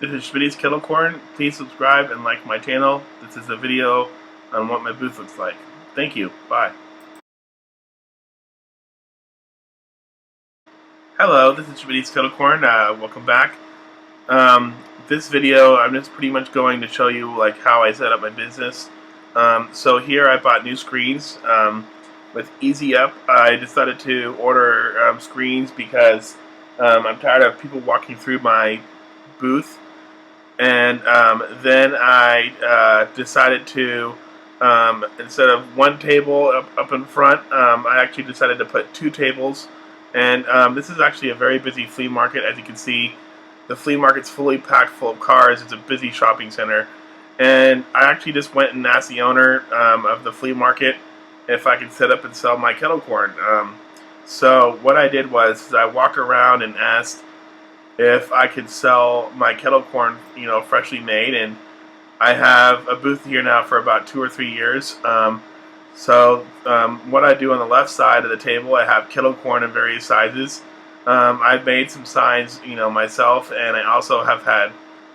This is Schmitty's Kettle Corn. Please subscribe and like my channel. This is a video on what my booth looks like. Thank you. Bye. Hello, this is Schmitty's Kettle Corn. Welcome back. This video, I'm just pretty much going to show you like how I set up my business. So here I bought new screens. With Easy Up, I decided to order screens because I'm tired of people walking through my booth. And then I decided to, instead of one table up in front, I actually decided to put two tables. And this is actually a very busy flea market. As you can see, the flea market's fully packed full of cars. It's a busy shopping center. And I actually just went and asked the owner of the flea market if I could set up and sell my kettle corn. So what I did was I walked around and asked if I could sell my kettle corn, freshly made, and I have a booth here now for about 2 or 3 years. What I do on the left side of the table, I have kettle corn in various sizes. I've made some signs, myself, and I also have had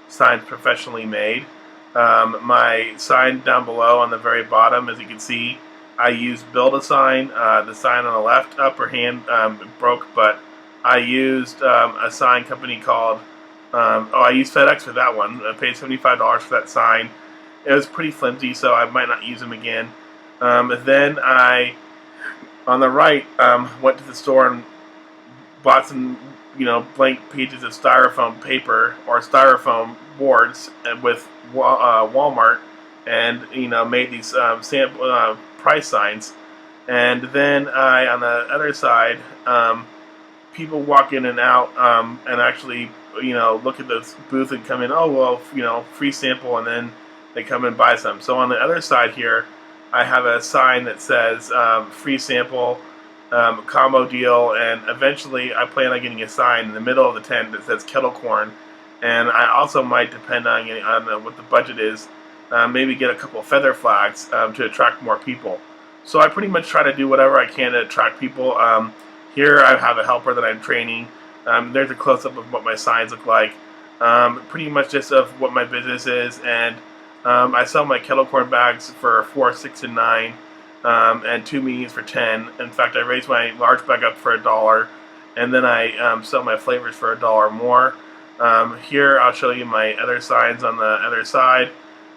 signs professionally made. My sign down below on the very bottom, as you can see, I used Build a Sign. The sign on the left upper hand broke, but I used a sign company called, I used FedEx for that one. I paid $75 for that sign. It was pretty flimsy, so I might not use them again. Then I, on the right, went to the store and bought some, blank pages of styrofoam paper or styrofoam boards with Walmart, and made these sample price signs. And then I, on the other side, people walk in and out and actually, look at this booth and come in, oh, well, free sample, and then they come and buy some. So on the other side here, I have a sign that says free sample, combo deal, and eventually I plan on getting a sign in the middle of the tent that says kettle corn. And I also might, depend on what the budget is, maybe get a couple of feather flags to attract more people. So I pretty much try to do whatever I can to attract people. Here I have a helper that I'm training. There's a close-up of what my signs look like. Pretty much just of what my business is. And I sell my kettle corn bags for $4, $6, and $9, and 2 mediums for $10. In fact, I raised my large bag up for $1, and then I sell my flavors for $1 more. Here I'll show you my other signs on the other side.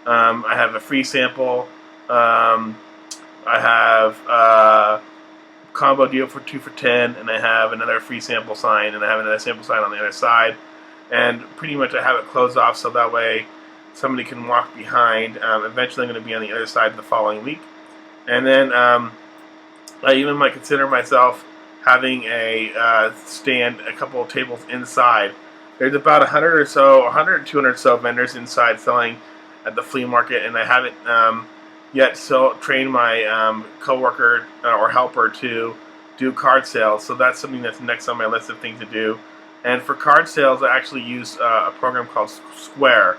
I have a free sample. I have combo deal for 2 for $10, and I have another free sample sign, and I have another sample sign on the other side. And pretty much I have it closed off so that way somebody can walk behind. Eventually I'm going to be on the other side the following week. And then I even might consider myself having a stand, a couple of tables inside. There's about 100 or 200 or so vendors inside selling at the flea market, and I haven't yet train my coworker or helper to do card sales. So that's something that's next on my list of things to do. And for card sales, I actually use a program called Square.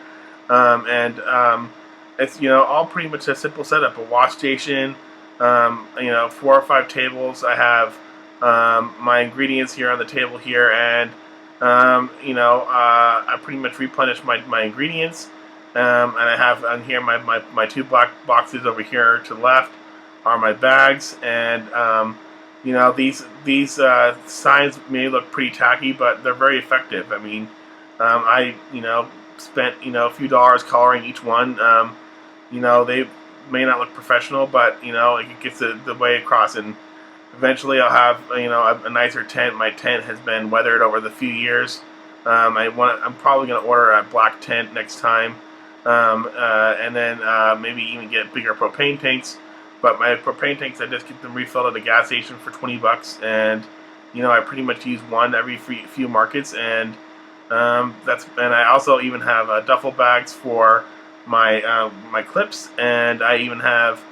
It's all pretty much a simple setup: a wash station, 4 or 5 tables. I have my ingredients here on the table here, and I pretty much replenish my ingredients. And I have on here my 2 black boxes over here to the left are my bags. And these signs may look pretty tacky, but they're very effective. I mean, I spent a few dollars coloring each one. They may not look professional, but it gets the way across. And eventually I'll have a nicer tent. My tent has been weathered over the few years. I'm probably going to order a black tent next time. And then maybe even get bigger propane tanks. But my propane tanks, I just get them refilled at a gas station for $20, and I pretty much use one every few markets. And and I also even have duffel bags for my my clips, and I even have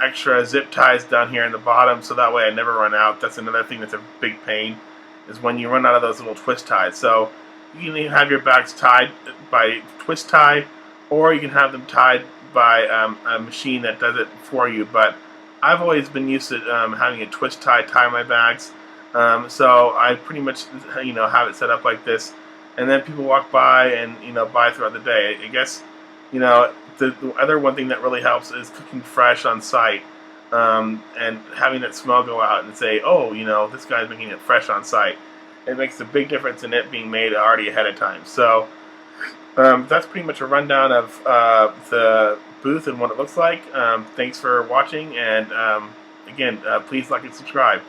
extra zip ties down here in the bottom, so that way I never run out. That's another thing that's a big pain, is when you run out of those little twist ties. So you can have your bags tied by twist tie, or you can have them tied by a machine that does it for you. But I've always been used to having a twist tie my bags. So I pretty much have it set up like this. and then people walk by and buy throughout the day. I guess the other one thing that really helps is cooking fresh on site, and having that smell go out and say, oh, this guy's making it fresh on site. It makes a big difference in it being made already ahead of time. So that's pretty much a rundown of the booth and what it looks like. Thanks for watching, and again, please like and subscribe.